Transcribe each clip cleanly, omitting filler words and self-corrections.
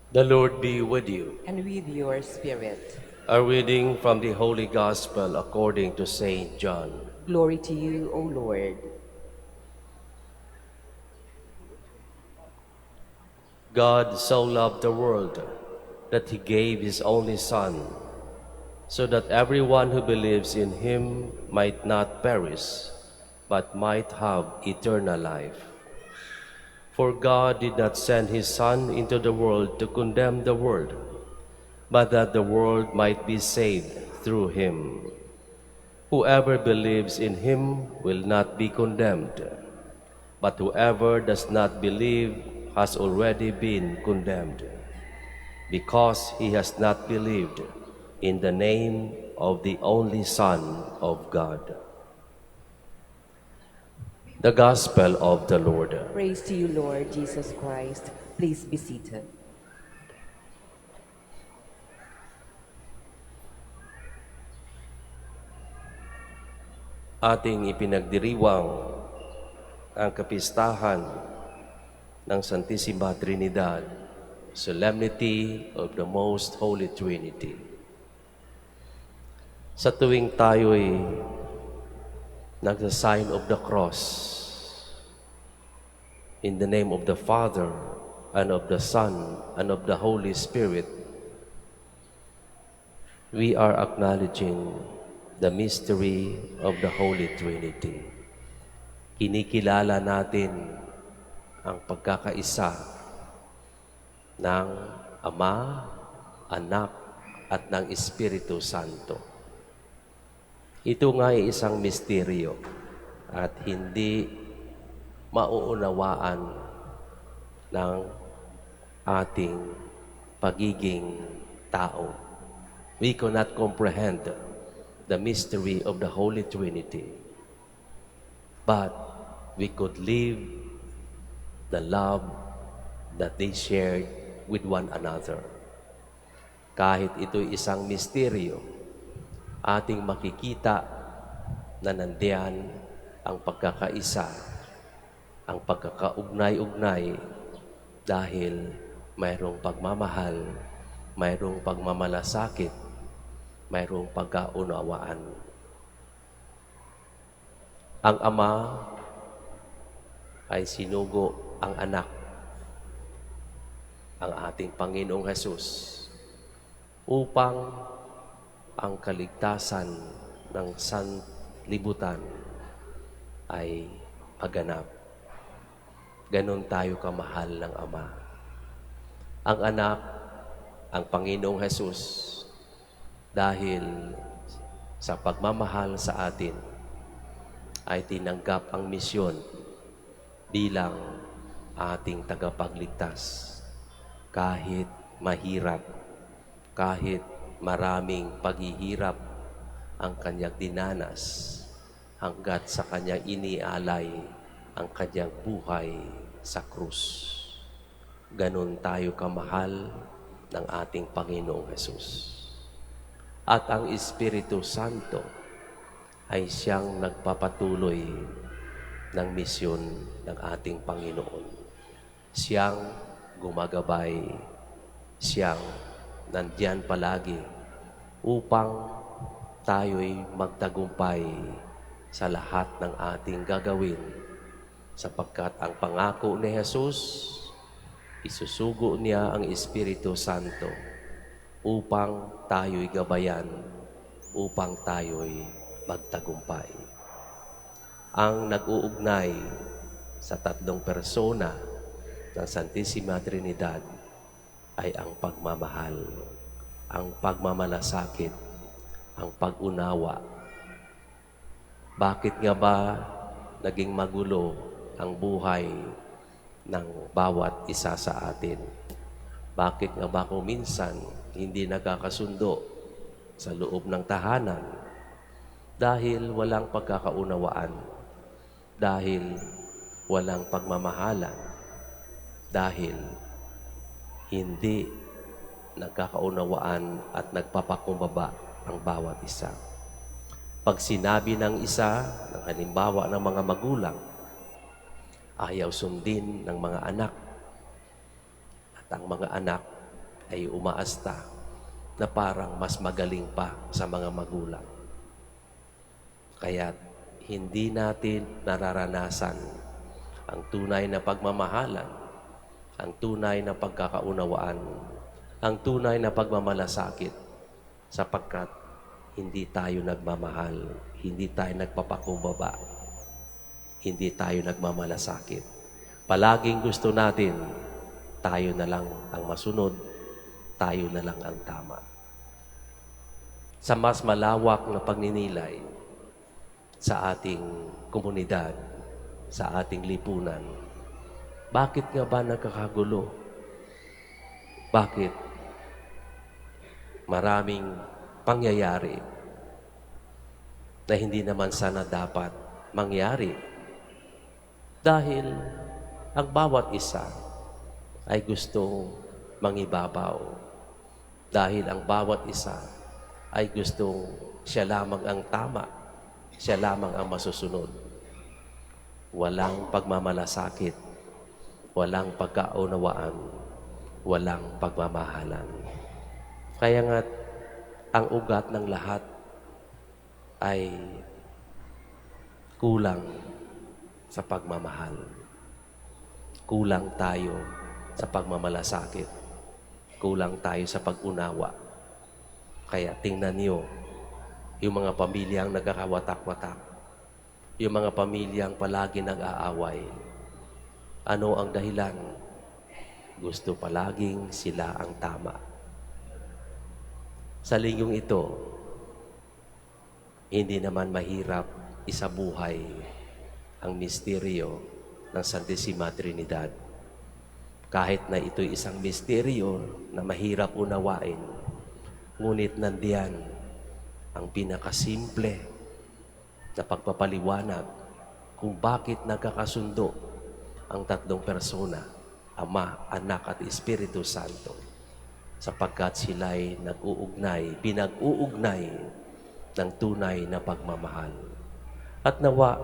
The Lord be with you. And with your spirit. A reading from the Holy Gospel according to Saint John. Glory to you, O Lord. God so loved the world that he gave his only Son, so that everyone who believes in him might not perish, but might have eternal life. For God did not send his Son into the world to condemn the world, but that the world might be saved through him. Whoever believes in him will not be condemned, but whoever does not believe has already been condemned, because he has not believed in the name of the only Son of God. The Gospel of the Lord. Praise to you, Lord Jesus Christ. Please be seated. Ating ipinagdiriwang ang kapistahan ng Santissima Trinidad, Solemnity of the Most Holy Trinity. Sa tuwing tayo'y nagsa-sign of the cross, in the name of the Father, and of the Son, and of the Holy Spirit, we are acknowledging the mystery of the Holy Trinity. Kinikilala natin ang pagkakaisa ng Ama, Anak, at ng Espiritu Santo. Ito nga ay isang misteryo at hindi mauunawaan ng ating pagiging tao. We cannot comprehend the mystery of the Holy Trinity, but we could live the love that they shared with one another. Kahit ito'y isang misteryo, ating makikita na nandiyan ang pagkakaisa, ang pagkakaugnay-ugnay dahil mayroong pagmamahal, mayroong pagmamalasakit, mayroong pagkaunawaan. Ang Ama ay sinugo ang Anak, ang ating Panginoong Hesus, upang ang kaligtasan ng sanlibutan ay maganap. Ganon tayo kamahal ng Ama. Ang Anak, ang Panginoong Hesus, dahil sa pagmamahal sa atin, ay tinanggap ang misyon bilang ating tagapagligtas. Kahit mahirap, kahit maraming paghihirap ang kanyang dinanas, hanggat sa kanyang inialay ang kanyang buhay sa krus. Ganon tayo kamahal ng ating Panginoong Hesus. At ang Espiritu Santo ay siyang nagpapatuloy ng misyon ng ating Panginoon. Siyang gumagabay, siyang nandiyan palagi upang tayo'y magtagumpay sa lahat ng ating gagawin, sapagkat ang pangako ni Jesus, isusugo niya ang Espiritu Santo upang tayo'y gabayan, upang tayo'y magtagumpay. Ang nag-uugnay sa tatlong persona ng Santissima Trinidad ay ang pagmamahal, ang pagmamalasakit, ang pag-unawa. Bakit nga ba naging magulo ang buhay ng bawat isa sa atin? Bakit nga ba kung minsan hindi nagkakasundo sa loob ng tahanan? Dahil walang pagkakaunawaan, dahil walang pagmamahalan, dahil hindi nagkakaunawaan at nagpapakumbaba ang bawat isa. Pag sinabi ng isa, ng halimbawa ng mga magulang, ayaw sundin ng mga anak, at ang mga anak ay umaasta na parang mas magaling pa sa mga magulang. Kaya hindi natin nararanasan ang tunay na pagmamahalan, ang tunay na pagkakaunawaan, ang tunay na pagmamalasakit sapagkat hindi tayo nagmamahal, hindi tayo nagpapakumbaba, hindi tayo nagmamalasakit. Palaging gusto natin, tayo na lang ang masunod, tayo na lang ang tama. Sa mas malawak na pagninilay sa ating komunidad, sa ating lipunan, bakit nga ba nagkakagulo? Bakit maraming pangyayari na hindi naman sana dapat mangyari? Dahil ang bawat isa ay gustong mangibabaw. Dahil ang bawat isa ay gustong siya lamang ang tama, siya lamang ang masusunod. Walang pagmamalasakit, walang pagkaunawaan, walang pagmamahalan. Kaya nga, ang ugat ng lahat ay kulang sa pagmamahal. Kulang tayo sa pagmamalasakit. Kulang tayo sa pag-unawa. Kaya tingnan niyo, yung mga pamilyang nagkakawatak-watak, yung mga pamilyang palagi nag-aaway. Ano ang dahilan? Gusto palaging sila ang tama. Sa linggong ito, hindi naman mahirap isabuhay ang misteryo ng Santissima Trinidad. Kahit na ito'y isang misteryo na mahirap unawain, ngunit nandiyan ang pinakasimple na pagpapaliwanag kung bakit nagkakasundo ang tatlong persona, Ama, Anak at Espiritu Santo, sapagkat sila'y nag-uugnay, pinag-uugnay ng tunay na pagmamahal. At nawa,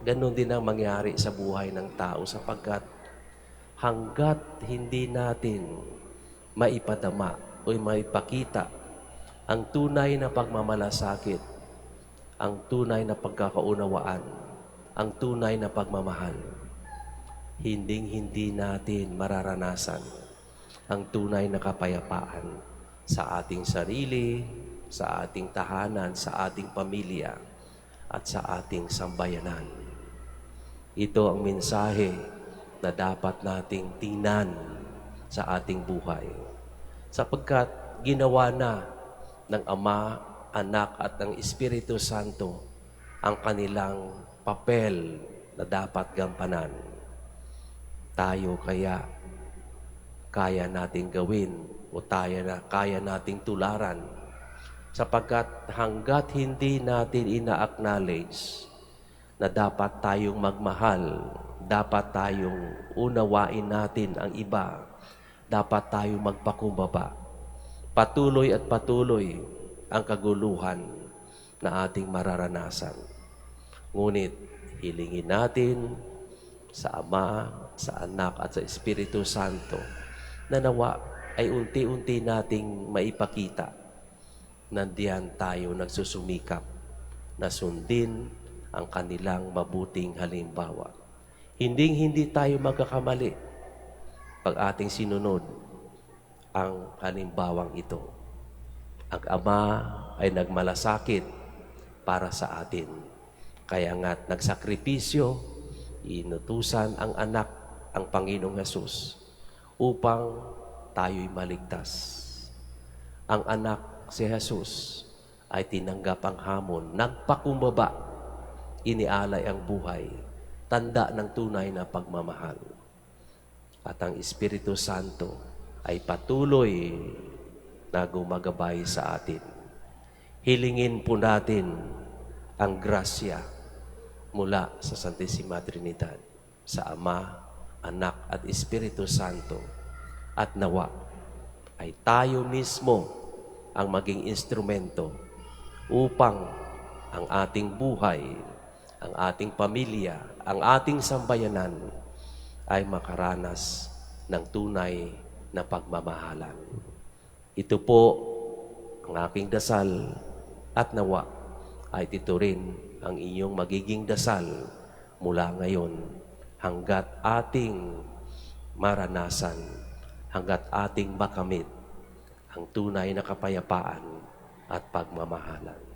ganun din ang mangyari sa buhay ng tao sapagkat hanggat hindi natin maipadama o maipakita ang tunay na pagmamalasakit, ang tunay na pagkakaunawaan, ang tunay na pagmamahal, hindi natin mararanasan ang tunay na kapayapaan sa ating sarili, sa ating tahanan, sa ating pamilya, at sa ating sambayanan. Ito ang mensahe na dapat nating tingnan sa ating buhay. Sapagkat ginawa na ng Ama, Anak at ng Espiritu Santo ang kanilang papel na dapat gampanan. Tayo kaya nating gawin o kaya nating tularan sapagkat hanggat hindi natin ina-acknowledge na dapat tayong magmahal, dapat tayong unawain natin ang iba, dapat tayong magpakumbaba. Patuloy at patuloy ang kaguluhan na ating mararanasan. Ngunit hilingin natin sa Ama, sa Anak at sa Espiritu Santo na nawa ay unti-unti nating maipakita na diyan tayo nagsusumikap na sundin ang kanilang mabuting halimbawa. Hindi tayo magkakamali pag ating sinunod ang halimbawang ito. Ang Ama ay nagmalasakit para sa atin. Kaya nga't nagsakripisyo, inutusan ang Anak, ang Panginoong Hesus, upang tayo'y maligtas. Ang Anak, si Hesus, ay tinanggap ang hamon, nagpakumbaba, inialay ang buhay, tanda ng tunay na pagmamahal. At ang Espiritu Santo ay patuloy na gumagabay sa atin. Hilingin po natin ang grasya mula sa Santissima Trinidad, sa Ama, Anak at Espiritu Santo, at nawa ay tayo mismo ang maging instrumento upang ang ating buhay, ang ating pamilya, ang ating sambayanan ay makaranas ng tunay na pagmamahalan. Ito po ang aking dasal at nawa ay ito rin ang inyong magiging dasal mula ngayon hanggat ating maranasan, hanggat ating makamit ang tunay na kapayapaan at pagmamahalan.